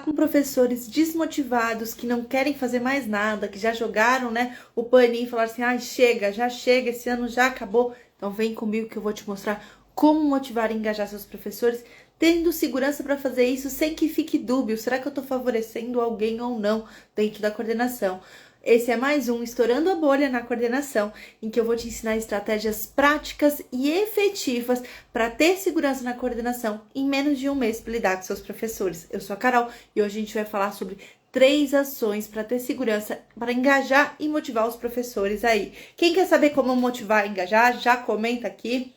com professores desmotivados, que não querem fazer mais nada, que já jogaram, né, o paninho e falaram assim, ai, chega, já chega, esse ano já acabou. Então vem comigo que eu vou te mostrar como motivar e engajar seus professores, tendo segurança para fazer isso sem que fique dúbio. Será que eu estou favorecendo alguém ou não dentro da coordenação? Esse é mais um Estourando a Bolha na Coordenação, em que eu vou te ensinar estratégias práticas e efetivas para ter segurança na coordenação em menos de um mês para lidar com seus professores. Eu sou a Carol e hoje a gente vai falar sobre 3 ações para ter segurança, para engajar e motivar os professores aí. Quem quer saber como motivar e engajar, já comenta aqui.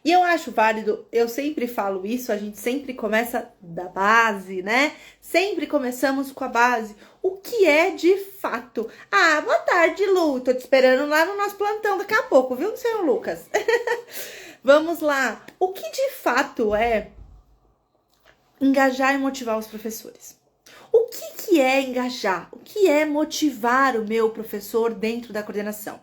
E eu acho válido, eu sempre falo isso, a gente sempre começa da base, né? Sempre começamos com a base. O que é de fato? Ah, boa tarde, Lu. Tô te esperando lá no nosso plantão daqui a pouco, viu, senhor Lucas? Vamos lá. O que de fato é engajar e motivar os professores? O que é engajar? O que é motivar o meu professor dentro da coordenação?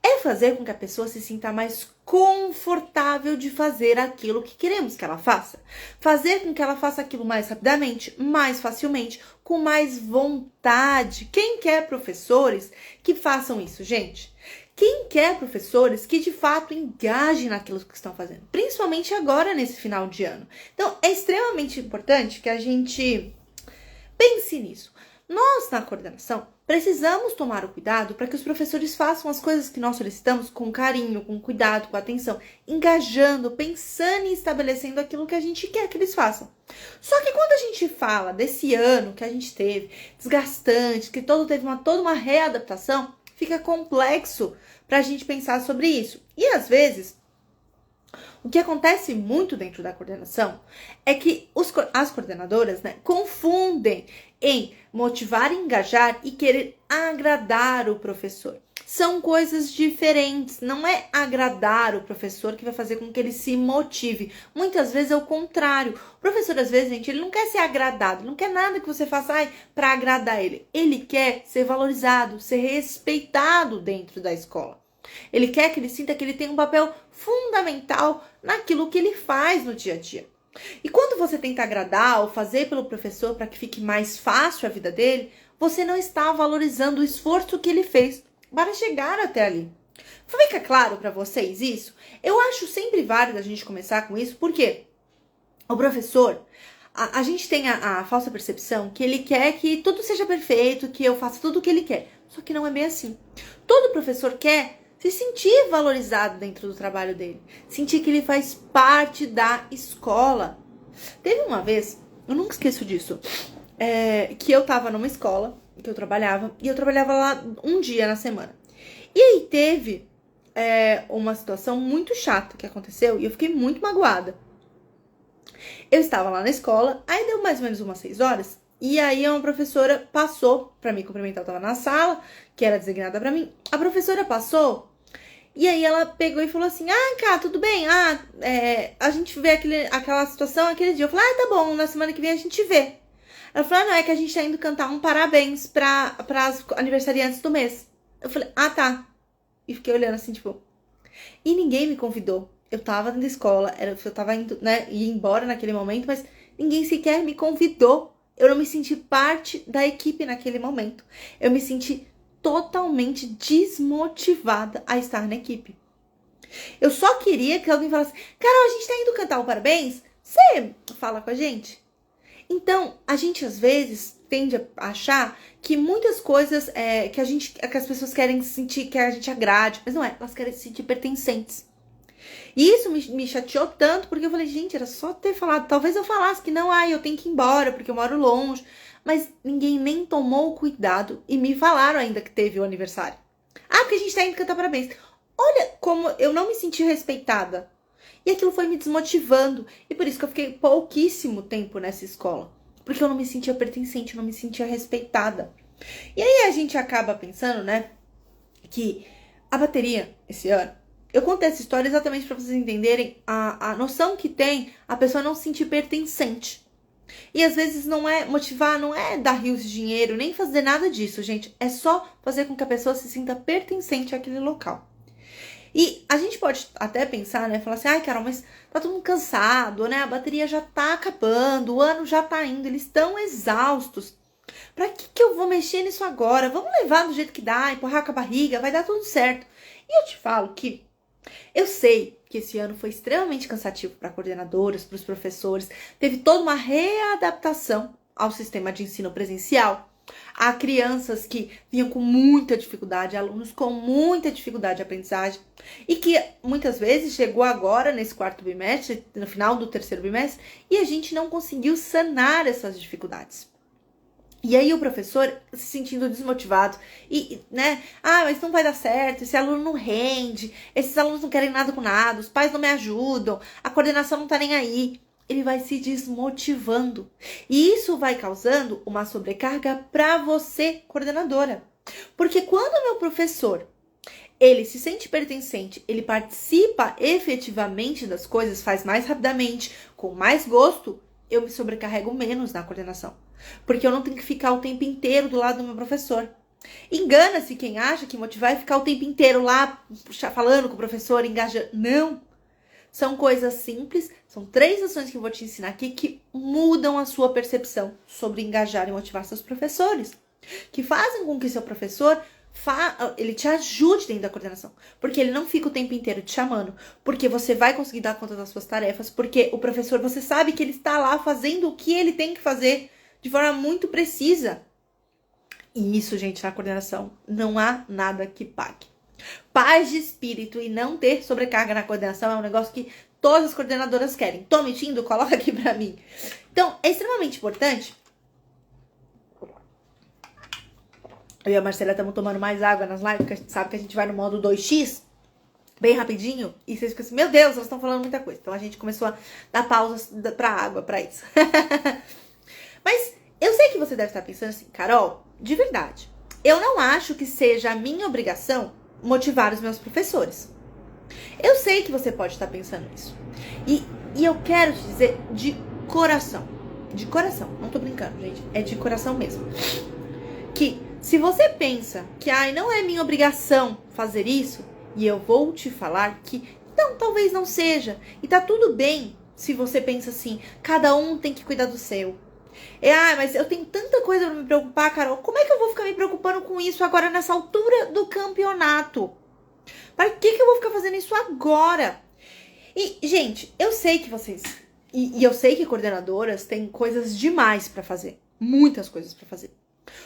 É fazer com que a pessoa se sinta mais confortável de fazer aquilo que queremos que ela faça. Fazer com que ela faça aquilo mais rapidamente, mais facilmente, com mais vontade. Quem quer professores que façam isso, gente? Quem quer professores que de fato engajem naquilo que estão fazendo? Principalmente agora nesse final de ano. Então, é extremamente importante que a gente pense nisso. Nós, na coordenação, precisamos tomar o cuidado para que os professores façam as coisas que nós solicitamos com carinho, com cuidado, com atenção, engajando, pensando e estabelecendo aquilo que a gente quer que eles façam. Só que quando a gente fala desse ano que a gente teve, desgastante, que teve toda uma readaptação, fica complexo para a gente pensar sobre isso. E às vezes, o que acontece muito dentro da coordenação é que as coordenadoras, né, confundem em motivar, engajar e querer agradar o professor. São coisas diferentes. Não é agradar o professor que vai fazer com que ele se motive. Muitas vezes é o contrário. O professor, às vezes, gente, ele não quer ser agradado. Não quer nada que você faça para agradar ele. Ele quer ser valorizado, ser respeitado dentro da escola. Ele quer que ele sinta que ele tem um papel fundamental naquilo que ele faz no dia a dia. E quando você tenta agradar ou fazer pelo professor para que fique mais fácil a vida dele, você não está valorizando o esforço que ele fez para chegar até ali. Fica claro para vocês isso? Eu acho sempre válido a gente começar com isso, porque o professor, a gente tem a falsa percepção que ele quer que tudo seja perfeito, que eu faça tudo o que ele quer. Só que não é bem assim. Todo professor quer se sentir valorizado dentro do trabalho dele. Sentir que ele faz parte da escola. Teve uma vez, eu nunca esqueço disso, que eu tava numa escola, que eu trabalhava, e eu trabalhava lá um dia na semana. E aí teve uma situação muito chata que aconteceu, e eu fiquei muito magoada. Eu estava lá na escola, aí deu mais ou menos umas 6 horas, e aí uma professora passou pra me cumprimentar, eu tava na sala, que era designada pra mim. A professora passou, e aí ela pegou e falou assim, Cá, tudo bem? A gente vê aquela situação aquele dia. Eu falei, tá bom, na semana que vem a gente vê. Ela falou, não, é que a gente tá indo cantar um parabéns para as aniversariantes do mês. Eu falei, tá. E fiquei olhando assim, tipo, e ninguém me convidou. Eu tava dentro da escola, eu tava indo, né, ia embora naquele momento, mas ninguém sequer me convidou. Eu não me senti parte da equipe naquele momento. Eu me senti totalmente desmotivada a estar na equipe. Eu só queria que alguém falasse, Carol, a gente tá indo cantar o parabéns? Você fala com a gente? Então, a gente às vezes tende a achar que muitas coisas que as pessoas querem sentir que a gente agrade, mas não é, elas querem se sentir pertencentes. E isso me chateou tanto, porque eu falei, gente, era só ter falado, talvez eu falasse que não, eu tenho que ir embora, porque eu moro longe. Mas ninguém nem tomou o cuidado e me falaram ainda que teve o aniversário. Porque a gente tá indo cantar parabéns. Olha como eu não me senti respeitada. E aquilo foi me desmotivando. E por isso que eu fiquei pouquíssimo tempo nessa escola. Porque eu não me sentia pertencente, eu não me sentia respeitada. E aí a gente acaba pensando, né, que a bateria, esse ano, eu contei essa história exatamente para vocês entenderem a noção que tem a pessoa não se sentir pertencente. E às vezes não é motivar, não é dar rios de dinheiro, nem fazer nada disso, gente. É só fazer com que a pessoa se sinta pertencente àquele local. E a gente pode até pensar, né? Falar assim, ai, Carol, mas tá todo mundo cansado, né? A bateria já tá acabando, o ano já tá indo, eles estão exaustos. Pra que eu vou mexer nisso agora? Vamos levar do jeito que dá, empurrar com a barriga, vai dar tudo certo. E eu te falo que eu sei que esse ano foi extremamente cansativo para coordenadoras, para os professores. Teve toda uma readaptação ao sistema de ensino presencial. Há crianças que vinham com muita dificuldade, alunos com muita dificuldade de aprendizagem e que muitas vezes chegou agora nesse quarto bimestre, no final do terceiro bimestre, e a gente não conseguiu sanar essas dificuldades. E aí o professor se sentindo desmotivado e, né, mas não vai dar certo, esse aluno não rende, esses alunos não querem nada com nada, os pais não me ajudam, a coordenação não tá nem aí. Ele vai se desmotivando. E isso vai causando uma sobrecarga para você, coordenadora. Porque quando o meu professor, ele se sente pertencente, ele participa efetivamente das coisas, faz mais rapidamente, com mais gosto, eu me sobrecarrego menos na coordenação. Porque eu não tenho que ficar o tempo inteiro do lado do meu professor. Engana-se quem acha que motivar é ficar o tempo inteiro lá falando com o professor, engajando. Não! São coisas simples, são 3 ações que eu vou te ensinar aqui que mudam a sua percepção sobre engajar e motivar seus professores. Que fazem com que seu professor ele te ajude dentro da coordenação. Porque ele não fica o tempo inteiro te chamando. Porque você vai conseguir dar conta das suas tarefas. Porque o professor, você sabe que ele está lá fazendo o que ele tem que fazer de forma muito precisa. E isso, gente, na coordenação, não há nada que pague. Paz de espírito e não ter sobrecarga na coordenação é um negócio que todas as coordenadoras querem. Tô mentindo? Coloca aqui pra mim. Então, é extremamente importante. Eu e a Marcela estamos tomando mais água nas lives, porque a gente sabe que a gente vai no modo 2x, bem rapidinho, e vocês ficam assim, meu Deus, elas estão falando muita coisa. Então a gente começou a dar pausas pra água, pra isso. Mas eu sei que você deve estar pensando assim, Carol, de verdade, eu não acho que seja a minha obrigação motivar os meus professores. Eu sei que você pode estar pensando isso. E eu quero te dizer de coração, não tô brincando, gente, é de coração mesmo, que se você pensa que não é minha obrigação fazer isso, e eu vou te falar que não, talvez não seja, e tá tudo bem se você pensa assim, cada um tem que cuidar do seu. Mas eu tenho tanta coisa pra me preocupar, Carol. Como é que eu vou ficar me preocupando com isso agora nessa altura do campeonato? Para que eu vou ficar fazendo isso agora? E, gente, eu sei que vocês... E eu sei que coordenadoras têm coisas demais pra fazer. Muitas coisas pra fazer.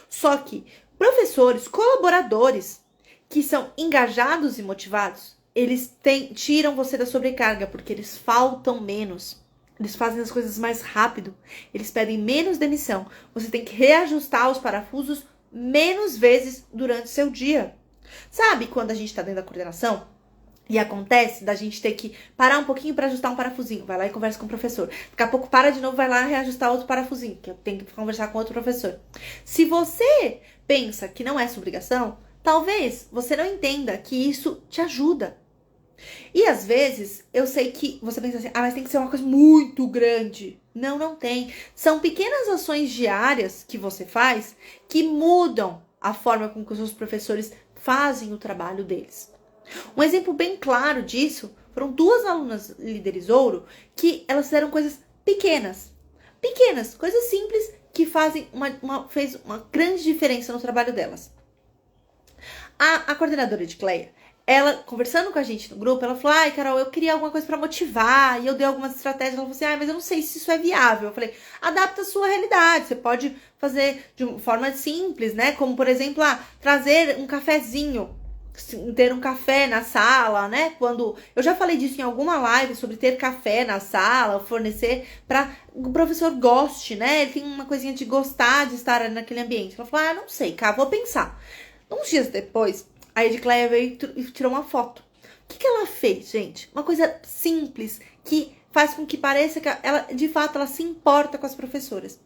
Só que professores, colaboradores que são engajados e motivados, eles tiram você da sobrecarga, porque eles faltam menos. Eles fazem as coisas mais rápido. Eles pedem menos demissão. Você tem que reajustar os parafusos menos vezes durante o seu dia. Sabe quando a gente tá dentro da coordenação e acontece da gente ter que parar um pouquinho para ajustar um parafusinho? Vai lá e conversa com o professor. Daqui a pouco para de novo, vai lá reajustar outro parafusinho, que eu tenho que conversar com outro professor. Se você pensa que não é sua obrigação, talvez você não entenda que isso te ajuda. E às vezes, eu sei que você pensa assim, mas tem que ser uma coisa muito grande. Não, não tem. São pequenas ações diárias que você faz que mudam a forma com que os seus professores fazem o trabalho deles. Um exemplo bem claro disso foram 2 alunas líderes ouro que elas fizeram coisas pequenas. Pequenas, coisas simples que fez uma grande diferença no trabalho delas. A coordenadora de Cleia, ela, conversando com a gente no grupo, ela falou, Carol, eu queria alguma coisa pra motivar, e eu dei algumas estratégias, ela falou assim, mas eu não sei se isso é viável. Eu falei, adapta a sua realidade, você pode fazer de uma forma simples, né, como, por exemplo, trazer um cafezinho, ter um café na sala, né, quando, eu já falei disso em alguma live, sobre ter café na sala, fornecer para o professor goste, né, ele tem uma coisinha de gostar de estar naquele ambiente. Ela falou, não sei, cara, vou pensar. Uns dias depois, a Edcleia veio e tirou uma foto. O que ela fez, gente? Uma coisa simples que faz com que pareça que ela, de fato, ela se importa com as professoras.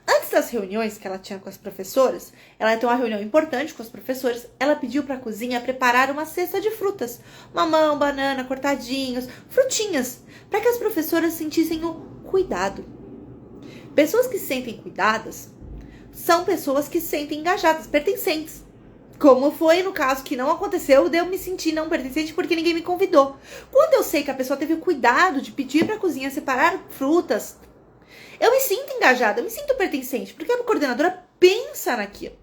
Antes das reuniões que ela tinha com as professoras, ela ia ter uma reunião importante com as professoras, ela pediu para a cozinha preparar uma cesta de frutas. Mamão, banana, cortadinhos, frutinhas, para que as professoras sentissem o cuidado. Pessoas que se sentem cuidadas são pessoas que se sentem engajadas, pertencentes. Como foi no caso que não aconteceu, de eu me sentir não pertencente porque ninguém me convidou. Quando eu sei que a pessoa teve o cuidado de pedir para a cozinha separar frutas, eu me sinto engajada, eu me sinto pertencente, porque a coordenadora pensa naquilo.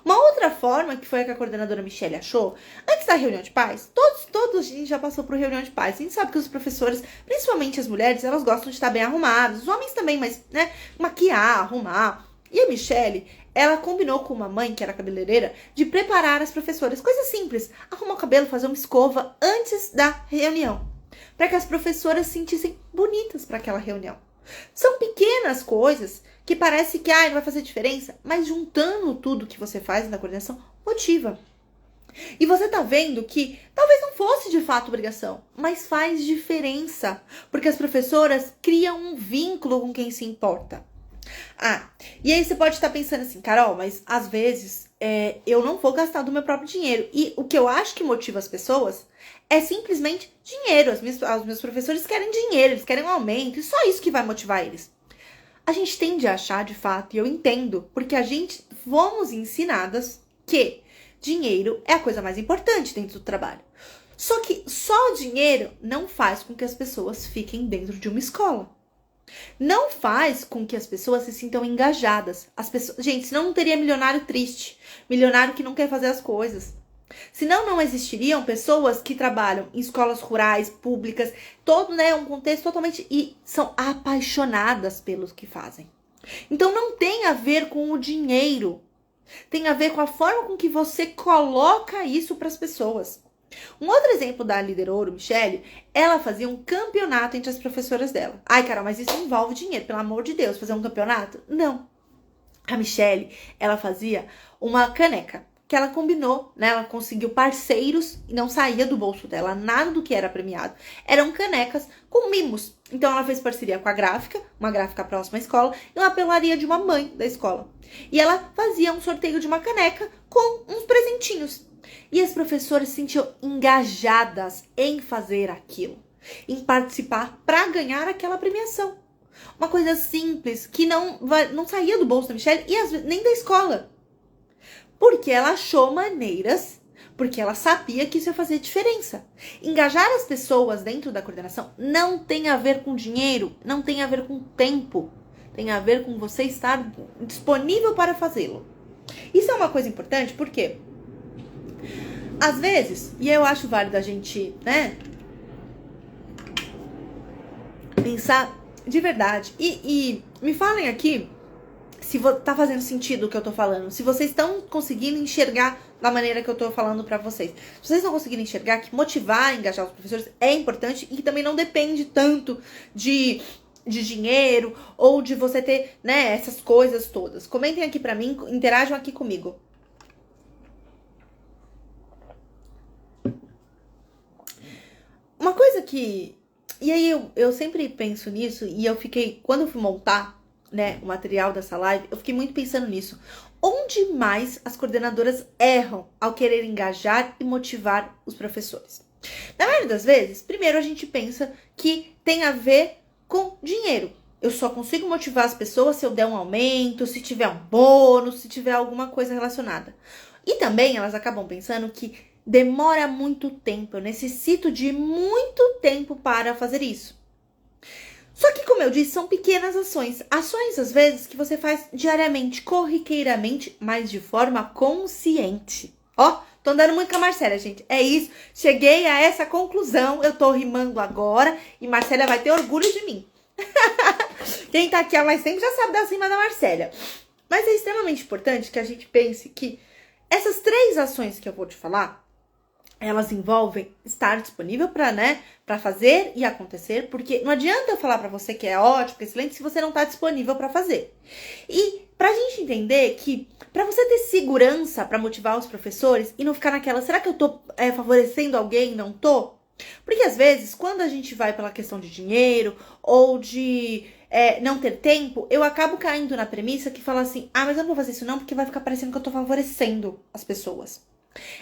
Uma outra forma, que foi a que a coordenadora Michelle achou, antes da reunião de pais, todos a gente já passou por reunião de pais. A gente sabe que os professores, principalmente as mulheres, elas gostam de estar bem arrumadas. Os homens também, mas, né, maquiar, arrumar. E a Michelle, ela combinou com uma mãe, que era cabeleireira, de preparar as professoras. Coisa simples, arrumar o cabelo, fazer uma escova antes da reunião, para que as professoras se sentissem bonitas para aquela reunião. São pequenas coisas que parece que não vai fazer diferença, mas juntando tudo que você faz na coordenação, motiva. E você tá vendo que talvez não fosse de fato obrigação, mas faz diferença, porque as professoras criam um vínculo com quem se importa. E aí você pode estar pensando assim, Carol, mas às vezes eu não vou gastar do meu próprio dinheiro. E o que eu acho que motiva as pessoas é simplesmente dinheiro. Os meus professores querem dinheiro, eles querem um aumento, e só isso que vai motivar eles. A gente tende a achar, de fato, e eu entendo, porque a gente fomos ensinadas que dinheiro é a coisa mais importante dentro do trabalho. Só que só dinheiro não faz com que as pessoas fiquem dentro de uma escola. Não faz com que as pessoas se sintam engajadas. Gente, senão não teria milionário triste, milionário que não quer fazer as coisas. Senão não existiriam pessoas que trabalham em escolas rurais, públicas, todo, né, um contexto totalmente, e são apaixonadas pelo que fazem. Então não tem a ver com o dinheiro, tem a ver com a forma com que você coloca isso para as pessoas. Um outro exemplo da líder ouro, Michelle, ela fazia um campeonato entre as professoras dela. Carol, mas isso envolve dinheiro, pelo amor de Deus, fazer um campeonato? Não. A Michelle, ela fazia uma caneca que ela combinou, né? Ela conseguiu parceiros e não saía do bolso dela nada do que era premiado. Eram canecas com mimos. Então ela fez parceria com a gráfica, uma gráfica próxima à escola, e uma papelaria de uma mãe da escola. E ela fazia um sorteio de uma caneca com uns presentinhos. E as professoras se sentiam engajadas em fazer aquilo, em participar para ganhar aquela premiação. Uma coisa simples que não saía do bolso da Michelle e às vezes nem da escola. Porque ela achou maneiras, porque ela sabia que isso ia fazer diferença. Engajar as pessoas dentro da coordenação não tem a ver com dinheiro, não tem a ver com tempo. Tem a ver com você estar disponível para fazê-lo. Isso é uma coisa importante, porque às vezes, e eu acho válido a gente, né, pensar de verdade. E me falem aqui se tá fazendo sentido o que eu tô falando. Se vocês estão conseguindo enxergar da maneira que eu tô falando pra vocês. Se vocês estão conseguindo enxergar que motivar, engajar os professores é importante e que também não depende tanto de dinheiro ou de você ter, né, essas coisas todas. Comentem aqui pra mim, interajam aqui comigo. Uma coisa que... E aí eu sempre penso nisso e eu fiquei... Quando eu fui montar, né, o material dessa live, eu fiquei muito pensando nisso. Onde mais as coordenadoras erram ao querer engajar e motivar os professores? Na maioria das vezes, primeiro a gente pensa que tem a ver com dinheiro. Eu só consigo motivar as pessoas se eu der um aumento, se tiver um bônus, se tiver alguma coisa relacionada. E também elas acabam pensando que demora muito tempo, eu necessito de muito tempo para fazer isso. Só que, como eu disse, são pequenas ações. Ações, às vezes, que você faz diariamente, corriqueiramente, mas de forma consciente. Tô andando muito com a Marcela, gente. É isso. Cheguei a essa conclusão. Eu tô rimando agora e Marcela vai ter orgulho de mim. Quem tá aqui há mais tempo já sabe das rimas da Marcela. Mas é extremamente importante que a gente pense que essas 3 ações que eu vou te falar, elas envolvem estar disponível para fazer e acontecer, porque não adianta eu falar para você que é ótimo, que é excelente, se você não tá disponível para fazer. E pra gente entender que, para você ter segurança para motivar os professores e não ficar naquela, será que eu tô favorecendo alguém? Não tô? Porque às vezes, quando a gente vai pela questão de dinheiro ou de não ter tempo, eu acabo caindo na premissa que fala assim, mas eu não vou fazer isso não, porque vai ficar parecendo que eu tô favorecendo as pessoas.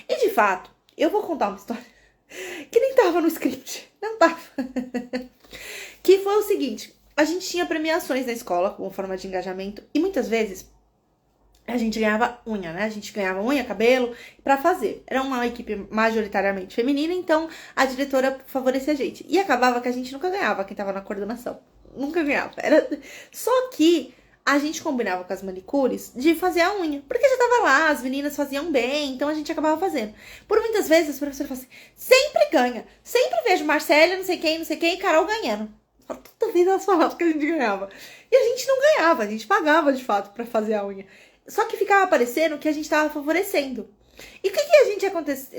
E de fato, eu vou contar uma história que nem tava no script. Não tava. Que foi o seguinte. A gente tinha premiações na escola como forma de engajamento. E muitas vezes a gente ganhava unha, né? A gente ganhava unha, cabelo pra fazer. Era uma equipe majoritariamente feminina, então a diretora favorecia a gente. E acabava que a gente nunca ganhava, quem tava na coordenação. Nunca ganhava. Só que a gente combinava com as manicures de fazer a unha. Porque já tava lá, as meninas faziam bem, então a gente acabava fazendo. Por muitas vezes as professoras falam assim, sempre ganha. Sempre vejo Marcela, não sei quem, e Carol ganhando. Toda vez elas falavam que a gente ganhava. E a gente não ganhava, a gente pagava de fato pra fazer a unha. Só que ficava parecendo que a gente tava favorecendo. E o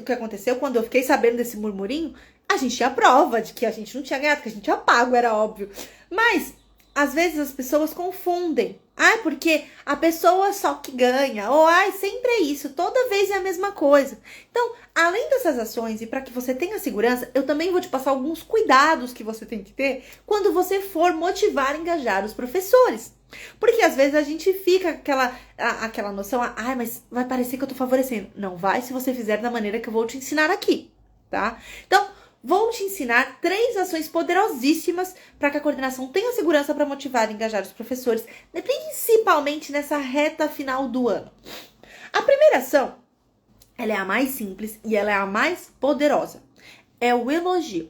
que aconteceu quando eu fiquei sabendo desse murmurinho? A gente tinha prova de que a gente não tinha ganhado, que a gente tinha pago, era óbvio. Mas, às vezes as pessoas confundem. Ai, porque a pessoa só que ganha. Ou, ai, sempre é isso. Toda vez é a mesma coisa. Então, além dessas ações e para que você tenha segurança, eu também vou te passar alguns cuidados que você tem que ter quando você for motivar e engajar os professores. Porque às vezes a gente fica com aquela noção, ai, mas vai parecer que eu tô favorecendo. Não vai se você fizer da maneira que eu vou te ensinar aqui, tá? Então, vou te ensinar 3 ações poderosíssimas para que a coordenação tenha segurança para motivar e engajar os professores, principalmente nessa reta final do ano. A primeira ação, ela é a mais simples e ela é a mais poderosa. É o elogio.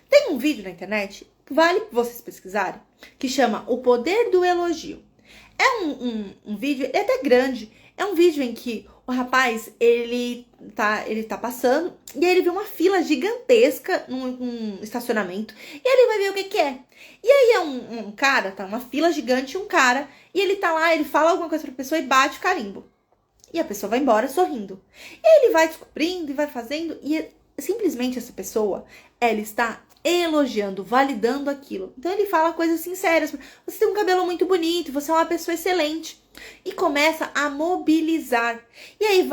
Tem um vídeo na internet, vale vocês pesquisarem, que chama O Poder do Elogio. É um vídeo, é até grande, é um vídeo em que o rapaz, ele tá passando e aí ele vê uma fila gigantesca num estacionamento e ele vai ver o que é. E aí é um cara, tá uma fila gigante, um cara, e ele tá lá, ele fala alguma coisa pra pessoa e bate o carimbo. E a pessoa vai embora sorrindo. E ele vai descobrindo e vai fazendo e simplesmente essa pessoa, ela está elogiando, validando aquilo. Então ele fala coisas sinceras. Você tem um cabelo muito bonito, você é uma pessoa excelente. E começa a mobilizar. E aí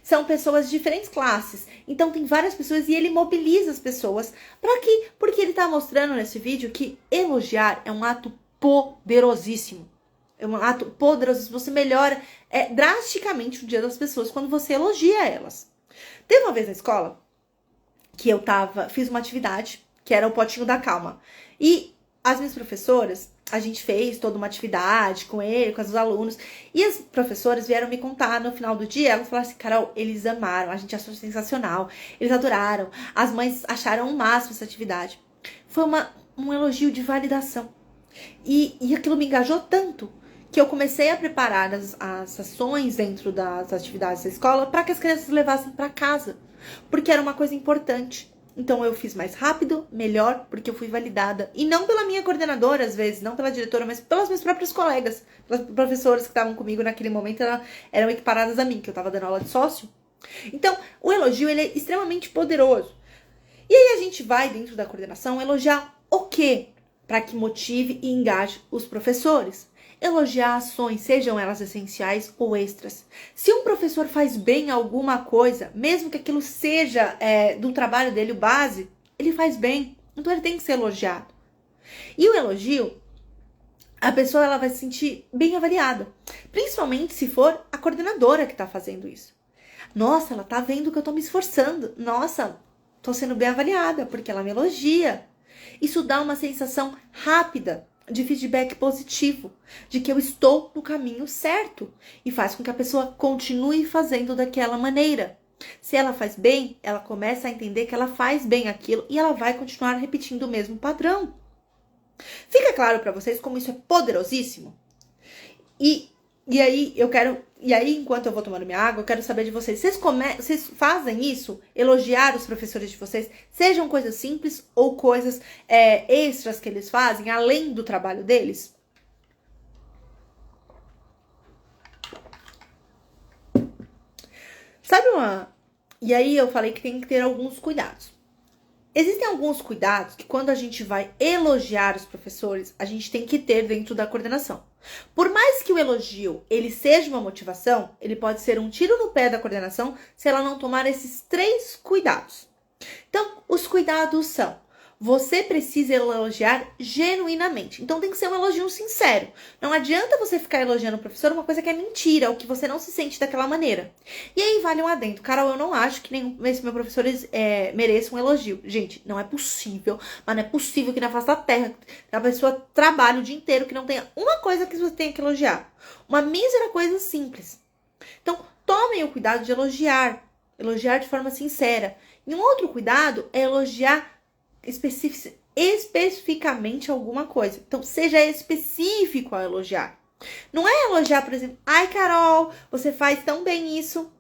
são pessoas de diferentes classes. Então tem várias pessoas e ele mobiliza as pessoas. Para quê? Porque ele está mostrando nesse vídeo que elogiar é um ato poderosíssimo. É um ato poderosíssimo. Você melhora drasticamente o dia das pessoas quando você elogia elas. Teve uma vez na escola que eu fiz uma atividade que era o potinho da calma. E as minhas professoras, a gente fez toda uma atividade com ele, com os alunos. E as professoras vieram me contar no final do dia. Elas falaram assim, Carol, eles amaram, a gente achou sensacional. Eles adoraram. As mães acharam o máximo essa atividade. Foi um elogio de validação. E aquilo me engajou tanto que eu comecei a preparar as ações dentro das atividades da escola para que as crianças levassem para casa. Porque era uma coisa importante. Então eu fiz mais rápido, melhor, porque eu fui validada. E não pela minha coordenadora, às vezes, não pela diretora, mas pelas minhas próprias colegas. Pelas professoras que estavam comigo naquele momento, eram equiparadas a mim, que eu estava dando aula de sócio. Então, o elogio, ele é extremamente poderoso. E aí a gente vai, dentro da coordenação, elogiar o quê? Para que motive e engaje os professores. Elogiar ações, sejam elas essenciais ou extras. Se um professor faz bem alguma coisa, mesmo que aquilo seja do trabalho dele, o base, ele faz bem. Então ele tem que ser elogiado. E o elogio, a pessoa ela vai se sentir bem avaliada. Principalmente se for a coordenadora que está fazendo isso. Nossa, ela está vendo que eu estou me esforçando. Nossa, estou sendo bem avaliada, porque ela me elogia. Isso dá uma sensação rápida de feedback positivo, de que eu estou no caminho certo e faz com que a pessoa continue fazendo daquela maneira. Se ela faz bem, ela começa a entender que ela faz bem aquilo e ela vai continuar repetindo o mesmo padrão. Fica claro para vocês como isso é poderosíssimo? E aí, enquanto eu vou tomando minha água, eu quero saber de vocês. Vocês fazem isso? Elogiar os professores de vocês? Sejam coisas simples ou coisas extras que eles fazem, além do trabalho deles? E aí eu falei que tem que ter alguns cuidados. Existem alguns cuidados que quando a gente vai elogiar os professores, a gente tem que ter dentro da coordenação. Por mais que o elogio ele seja uma motivação, ele pode ser um tiro no pé da coordenação se ela não tomar esses 3 cuidados. Então, os cuidados são: você precisa elogiar genuinamente. Então tem que ser um elogio sincero. Não adianta você ficar elogiando o professor uma coisa que é mentira, ou que você não se sente daquela maneira. E aí vale um adendo. Carol, eu não acho que nenhum esse meu professor mereça um elogio. Gente, não é possível. Mas não é possível que na face da terra a pessoa trabalhe o dia inteiro que não tenha uma coisa que você tenha que elogiar. Uma mísera coisa simples. tomem o cuidado de elogiar de forma sincera. E um outro cuidado é elogiar especificamente alguma coisa. Então, seja específico ao elogiar. Não é elogiar, por exemplo, ai, Carol, você faz tão bem isso.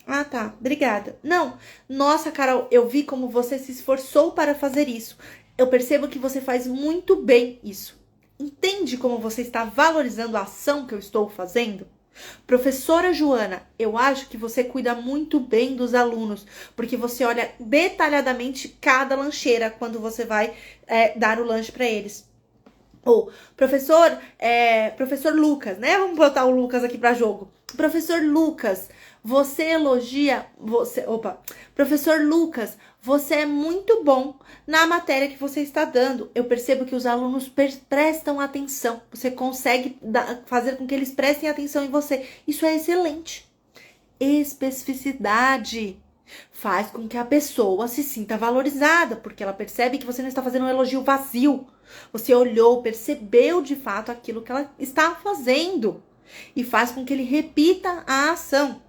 Ah, tá, obrigada. Não, nossa, Carol, eu vi como você se esforçou para fazer isso. Eu percebo que você faz muito bem isso. Entende como você está valorizando a ação que eu estou fazendo? Professora Joana, eu acho que você cuida muito bem dos alunos, porque você olha detalhadamente cada lancheira quando você vai dar o lanche para eles. Ou, professor Lucas, né? Vamos botar o Lucas aqui para jogo. Professor Lucas, professor Lucas, você é muito bom na matéria que você está dando. Eu percebo que os alunos prestam atenção. Você consegue fazer com que eles prestem atenção em você. Isso é excelente. Especificidade faz com que a pessoa se sinta valorizada, porque ela percebe que você não está fazendo um elogio vazio. Você olhou, percebeu de fato aquilo que ela está fazendo e faz com que ele repita a ação.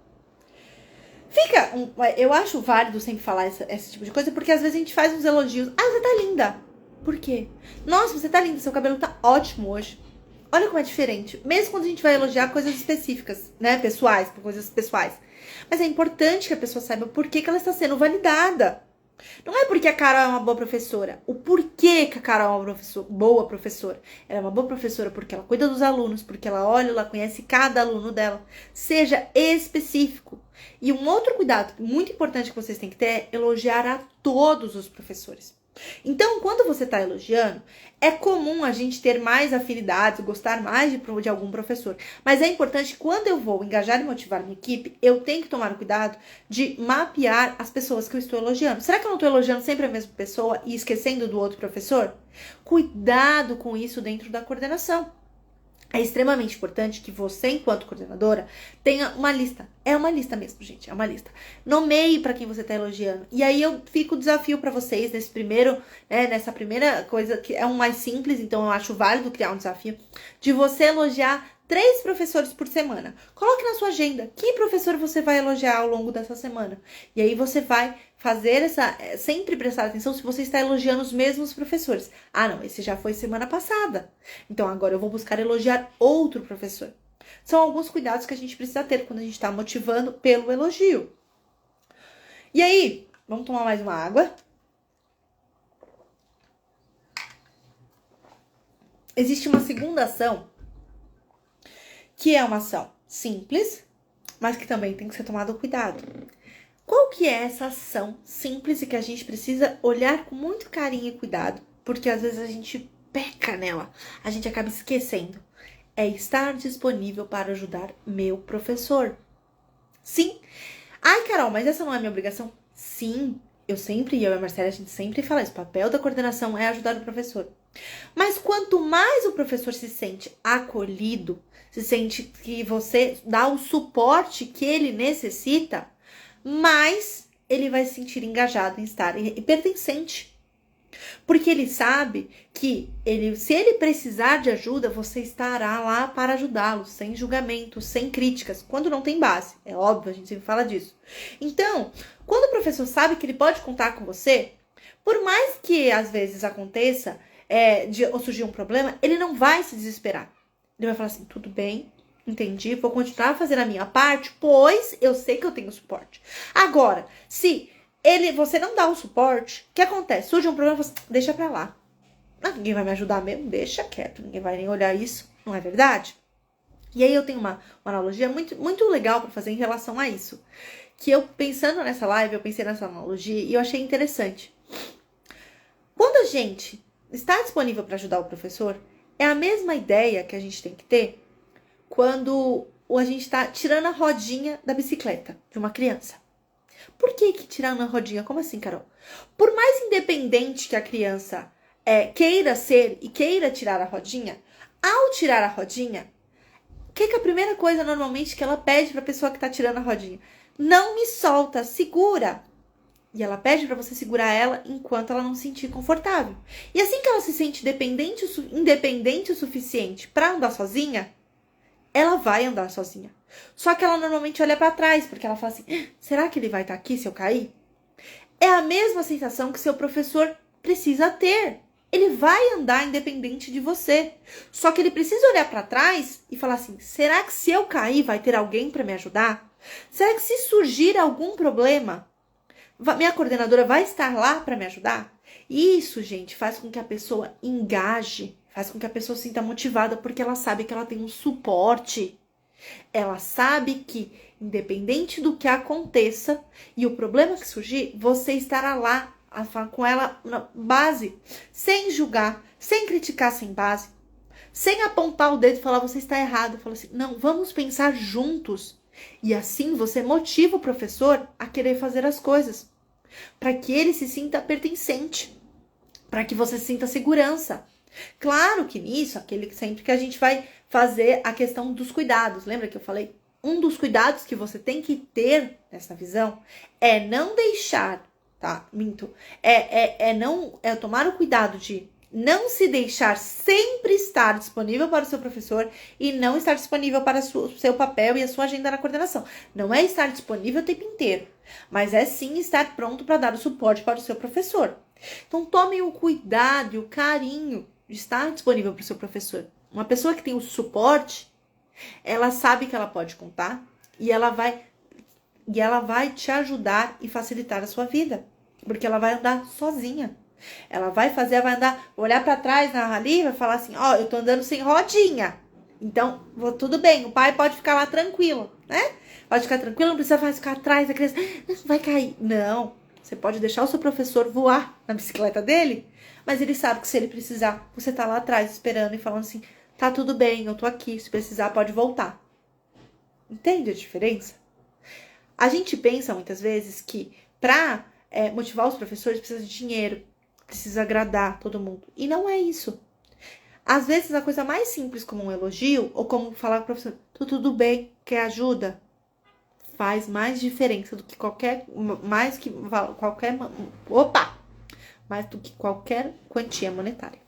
Eu acho válido sempre falar esse tipo de coisa, porque às vezes a gente faz uns elogios. Ah, você tá linda. Por quê? Nossa, você tá linda, seu cabelo tá ótimo hoje. Olha como é diferente. Mesmo quando a gente vai elogiar coisas específicas, né? Pessoais, por coisas pessoais. Mas é importante que a pessoa saiba por que ela está sendo validada. Não é porque a Carol é uma boa professora. O porquê que a Carol é uma boa professora. Ela é uma boa professora porque ela cuida dos alunos, porque ela olha, ela conhece cada aluno dela. Seja específico. E um outro cuidado muito importante que vocês têm que ter é elogiar a todos os professores. Então, quando você está elogiando, é comum a gente ter mais afinidades, gostar mais de algum professor. Mas é importante, quando eu vou engajar e motivar minha equipe, eu tenho que tomar o cuidado de mapear as pessoas que eu estou elogiando. Será que eu não estou elogiando sempre a mesma pessoa e esquecendo do outro professor? Cuidado com isso dentro da coordenação. É extremamente importante que você, enquanto coordenadora, tenha uma lista. É uma lista mesmo, gente. É uma lista. Nomeie para quem você está elogiando. E aí eu fico o desafio para vocês nessa primeira coisa, que é um mais simples, então eu acho válido criar um desafio, de você elogiar 3 professores por semana. Coloque na sua agenda que professor você vai elogiar ao longo dessa semana. E aí você vai fazer sempre prestar atenção se você está elogiando os mesmos professores. Ah, não, esse já foi semana passada. Então agora eu vou buscar elogiar outro professor. São alguns cuidados que a gente precisa ter quando a gente está motivando pelo elogio. E aí, vamos tomar mais uma água. Existe uma segunda ação, que é uma ação simples, mas que também tem que ser tomado cuidado. Qual que é essa ação simples e que a gente precisa olhar com muito carinho e cuidado? Porque às vezes a gente peca nela, a gente acaba esquecendo. É estar disponível para ajudar meu professor. Sim. Ai, Carol, mas essa não é minha obrigação? Sim. Eu e a Marcela, a gente sempre fala isso. O papel da coordenação é ajudar o professor. Mas quanto mais o professor se sente acolhido, se sente que você dá o suporte que ele necessita, mais ele vai se sentir engajado em estar e pertencente. Porque ele sabe que se ele precisar de ajuda, você estará lá para ajudá-lo, sem julgamento, sem críticas, quando não tem base. É óbvio, a gente sempre fala disso. Então, quando o professor sabe que ele pode contar com você, por mais que às vezes aconteça ou surgir um problema, ele não vai se desesperar. Ele vai falar assim, tudo bem, entendi, vou continuar a fazer a minha parte, pois eu sei que eu tenho suporte. Agora, se você não dá o suporte, o que acontece? Surge um problema, você deixa pra lá. Ah, ninguém vai me ajudar mesmo, deixa quieto, ninguém vai nem olhar isso, não é verdade? E aí eu tenho uma analogia muito, muito legal para fazer em relação a isso. Que eu, pensando nessa live, eu pensei nessa analogia e eu achei interessante. Quando a gente está disponível para ajudar o professor, é a mesma ideia que a gente tem que ter quando a gente está tirando a rodinha da bicicleta de uma criança. Por que tirando a rodinha? Como assim, Carol? Por mais independente que a criança queira ser e queira tirar a rodinha, ao tirar a rodinha, o que é a primeira coisa normalmente que ela pede para a pessoa que está tirando a rodinha? Não me solta, segura. E ela pede para você segurar ela enquanto ela não se sentir confortável. E assim que ela se sente independente o suficiente para andar sozinha, ela vai andar sozinha. Só que ela normalmente olha para trás, porque ela fala assim: será que ele vai estar aqui se eu cair? É a mesma sensação que seu professor precisa ter. Ele vai andar independente de você. Só que ele precisa olhar para trás e falar assim: será que se eu cair vai ter alguém para me ajudar? Será que se surgir algum problema, minha coordenadora vai estar lá para me ajudar? Isso, gente, faz com que a pessoa engaje, faz com que a pessoa se sinta motivada, porque ela sabe que ela tem um suporte. Ela sabe que, independente do que aconteça e o problema que surgir, você estará lá a falar com ela na base, sem julgar, sem criticar sem base, sem apontar o dedo e falar você está errado. Fala assim: não, vamos pensar juntos. E assim você motiva o professor a querer fazer as coisas, para que ele se sinta pertencente, para que você sinta segurança. Claro que nisso, sempre que a gente vai fazer a questão dos cuidados. Lembra que eu falei? Um dos cuidados que você tem que ter nessa visão é não deixar, tá? Minto. É tomar o cuidado de não se deixar sempre estar disponível para o seu professor e não estar disponível para o seu papel e a sua agenda na coordenação. Não é estar disponível o tempo inteiro, mas é sim estar pronto para dar o suporte para o seu professor. Então, tome o cuidado e o carinho de estar disponível para o seu professor. Uma pessoa que tem o suporte, ela sabe que ela pode contar e ela vai te ajudar e facilitar a sua vida, porque ela vai andar sozinha. Ela vai andar, olhar para trás na ali e vai falar assim: ó, eu tô andando sem rodinha. Então, tudo bem, o pai pode ficar lá tranquilo, né? Pode ficar tranquilo, não precisa ficar atrás da criança, vai cair. Não, você pode deixar o seu professor voar na bicicleta dele, mas ele sabe que se ele precisar, você tá lá atrás esperando e falando assim: tá tudo bem, eu tô aqui, se precisar pode voltar. Entende a diferença? A gente pensa muitas vezes que para motivar os professores precisa de dinheiro, precisa agradar todo mundo. E não é isso. Às vezes a coisa mais simples, como um elogio, ou como falar para o professor: tudo bem, quer ajuda? Faz mais diferença do que mais do que qualquer quantia monetária.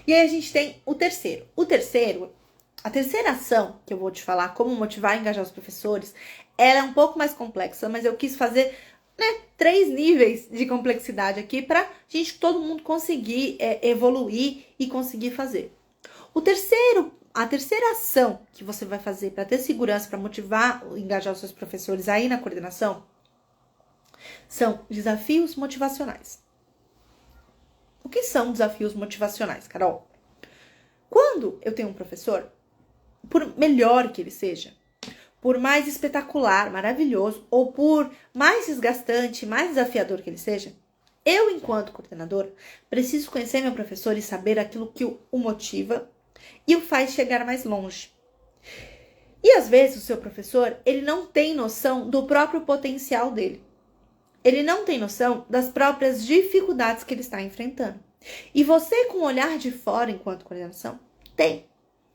E aí a gente tem o terceiro. A terceira ação que eu vou te falar, como motivar e engajar os professores, ela é um pouco mais complexa, mas eu quis fazer 3 níveis de complexidade aqui para todo mundo conseguir evoluir e conseguir fazer. A terceira ação que você vai fazer para ter segurança, para motivar e engajar os seus professores aí na coordenação, são desafios motivacionais. O que são desafios motivacionais, Carol? Quando eu tenho um professor, por melhor que ele seja, por mais espetacular, maravilhoso, ou por mais desgastante, mais desafiador que ele seja, eu, enquanto coordenadora, preciso conhecer meu professor e saber aquilo que o motiva e o faz chegar mais longe. E às vezes o seu professor, ele não tem noção do próprio potencial dele. Ele não tem noção das próprias dificuldades que ele está enfrentando. E você, com o olhar de fora, enquanto coordenação, tem.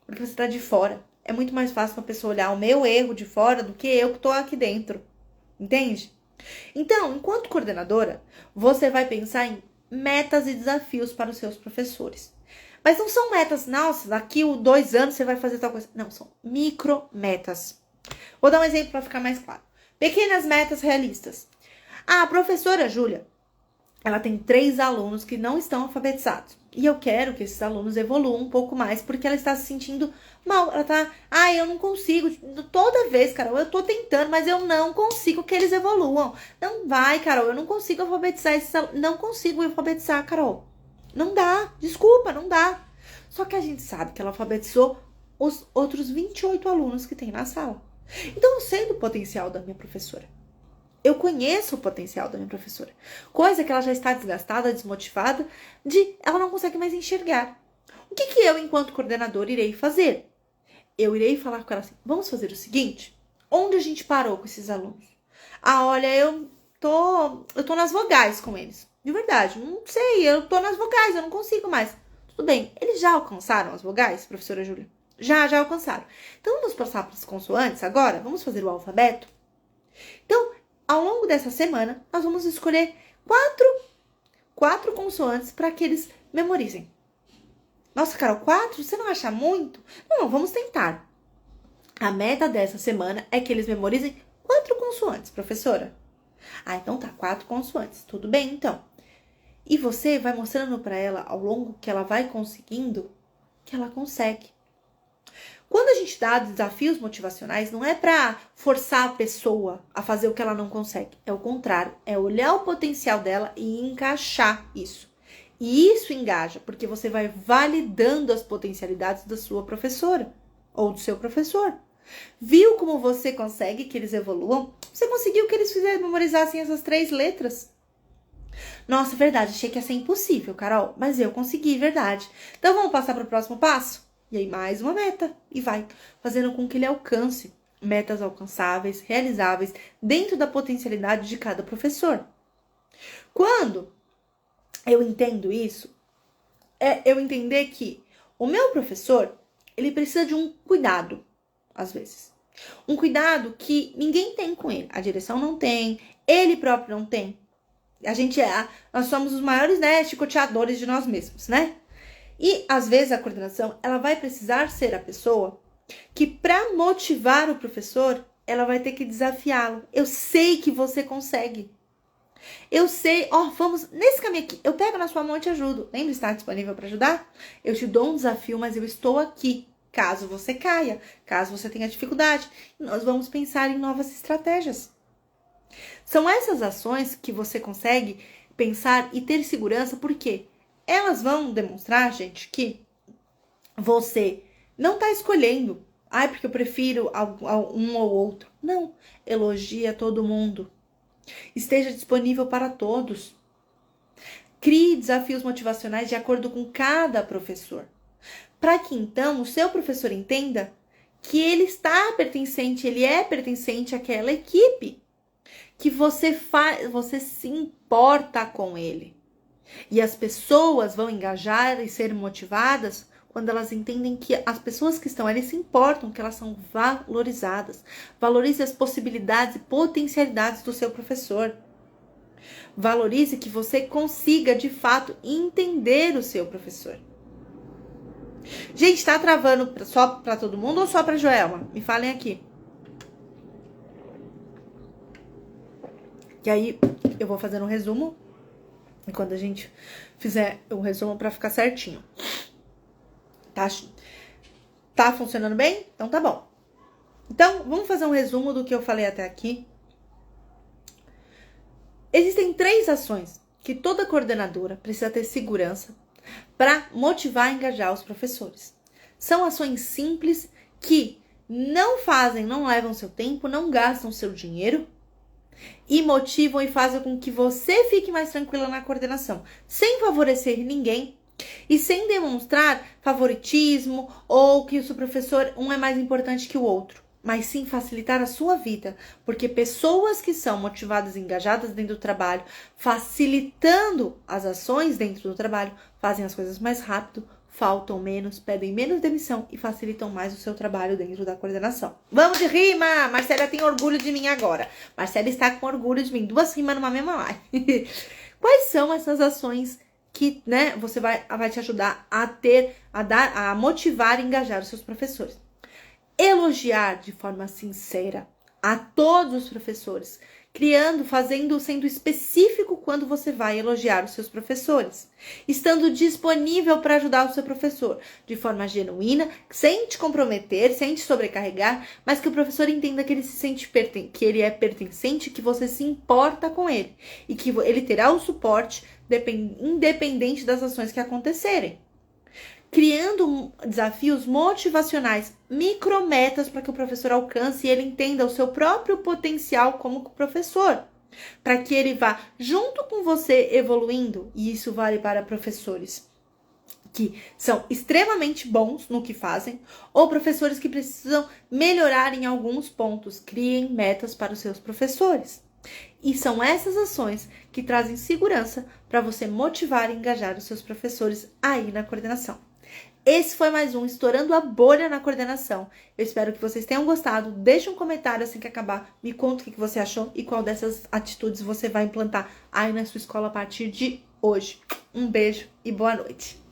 Porque você está de fora. É muito mais fácil uma pessoa olhar o meu erro de fora do que eu que estou aqui dentro. Entende? Então, enquanto coordenadora, você vai pensar em metas e desafios para os seus professores. Mas não são metas, nossa, daqui a 2 anos você vai fazer tal coisa. Não, são micrometas. Vou dar um exemplo para ficar mais claro. Pequenas metas realistas. A professora Júlia, ela tem 3 alunos que não estão alfabetizados. E eu quero que esses alunos evoluam um pouco mais, porque ela está se sentindo mal. Ela tá, eu não consigo. Toda vez, Carol, eu tô tentando, mas eu não consigo que eles evoluam. Não vai, Carol, eu não consigo alfabetizar esses alunos. Não consigo alfabetizar, Carol. Não dá, desculpa, não dá. Só que a gente sabe que ela alfabetizou os outros 28 alunos que tem na sala. Então eu sei do potencial da minha professora. Eu conheço o potencial da minha professora. Coisa que ela já está desgastada, desmotivada, ela não consegue mais enxergar. O que eu, enquanto coordenadora, irei fazer? Eu irei falar com ela assim: vamos fazer o seguinte? Onde a gente parou com esses alunos? Olha, eu tô nas vogais com eles. De verdade, não sei, eu tô nas vogais, eu não consigo mais. Tudo bem, eles já alcançaram as vogais, professora Júlia? Já alcançaram. Então, vamos passar para as consoantes agora? Vamos fazer o alfabeto? Então, ao longo dessa semana, nós vamos escolher 4 consoantes para que eles memorizem. Nossa, Carol, 4? Você não acha muito? Não, vamos tentar. A meta dessa semana é que eles memorizem 4 consoantes, professora. Ah, então tá, 4 consoantes. Tudo bem, então. E você vai mostrando para ela ao longo que ela vai conseguindo, que ela consegue. Quando a gente dá desafios motivacionais, não é para forçar a pessoa a fazer o que ela não consegue. É o contrário, é olhar o potencial dela e encaixar isso. E isso engaja, porque você vai validando as potencialidades da sua professora ou do seu professor. Viu como você consegue que eles evoluam? Você conseguiu que eles memorizassem essas 3 letras. Nossa, verdade, achei que ia ser impossível, Carol, mas eu consegui, verdade. Então vamos passar para o próximo passo? E aí mais uma meta, e vai fazendo com que ele alcance metas alcançáveis, realizáveis, dentro da potencialidade de cada professor. Quando eu entendo isso, é eu entender que o meu professor, ele precisa de um cuidado, às vezes. Um cuidado que ninguém tem com ele. A direção não tem, ele próprio não tem. Nós somos os maiores, né, chicoteadores de nós mesmos, né? E, às vezes, a coordenação, ela vai precisar ser a pessoa que, para motivar o professor, ela vai ter que desafiá-lo. Eu sei que você consegue. Eu sei, vamos nesse caminho aqui. Eu pego na sua mão e te ajudo. Lembra de estar disponível para ajudar? Eu te dou um desafio, mas eu estou aqui. Caso você caia, caso você tenha dificuldade, nós vamos pensar em novas estratégias. São essas ações que você consegue pensar e ter segurança, porque elas vão demonstrar, gente, que você não está escolhendo. Porque eu prefiro um ou outro. Não, elogia todo mundo. Esteja disponível para todos. Crie desafios motivacionais de acordo com cada professor. Para que então o seu professor entenda que ele é pertencente àquela equipe. Que você se importa com ele. E as pessoas vão engajar e ser motivadas quando elas entendem que as pessoas que estão ali se importam, que elas são valorizadas. Valorize as possibilidades e potencialidades do seu professor. Valorize que você consiga, de fato, entender o seu professor. Gente, tá travando só para todo mundo ou só para Joelma? Me falem aqui. E aí, eu vou fazer um resumo. E quando a gente fizer o resumo para ficar certinho. Tá funcionando bem? Então tá bom. Então, vamos fazer um resumo do que eu falei até aqui. Existem 3 ações que toda coordenadora precisa ter segurança para motivar e engajar os professores. São ações simples que não levam seu tempo, não gastam seu dinheiro e motivam e fazem com que você fique mais tranquila na coordenação, sem favorecer ninguém e sem demonstrar favoritismo ou que o seu professor um é mais importante que o outro, mas sim facilitar a sua vida, porque pessoas que são motivadas e engajadas dentro do trabalho, facilitando as ações dentro do trabalho, fazem as coisas mais rápido, faltam menos, pedem menos demissão e facilitam mais o seu trabalho dentro da coordenação. Vamos de rima! Marcela tem orgulho de mim agora. Marcela está com orgulho de mim. 2 rimas numa mesma live. Quais são essas ações que, você vai te ajudar a motivar e engajar os seus professores? Elogiar de forma sincera a todos os professores, sendo específico quando você vai elogiar os seus professores, estando disponível para ajudar o seu professor de forma genuína, sem te comprometer, sem te sobrecarregar, mas que o professor entenda que ele se sente que ele é pertencente, que você se importa com ele e que ele terá o suporte independente das ações que acontecerem. Criando desafios motivacionais, micrometas para que o professor alcance e ele entenda o seu próprio potencial como professor, para que ele vá junto com você evoluindo, e isso vale para professores que são extremamente bons no que fazem ou professores que precisam melhorar em alguns pontos. Criem metas para os seus professores. E são essas ações que trazem segurança para você motivar e engajar os seus professores aí na coordenação. Esse foi mais um Estourando a Bolha na Coordenação. Eu espero que vocês tenham gostado. Deixe um comentário assim que acabar. Me conta o que você achou e qual dessas atitudes você vai implantar aí na sua escola a partir de hoje. Um beijo e boa noite.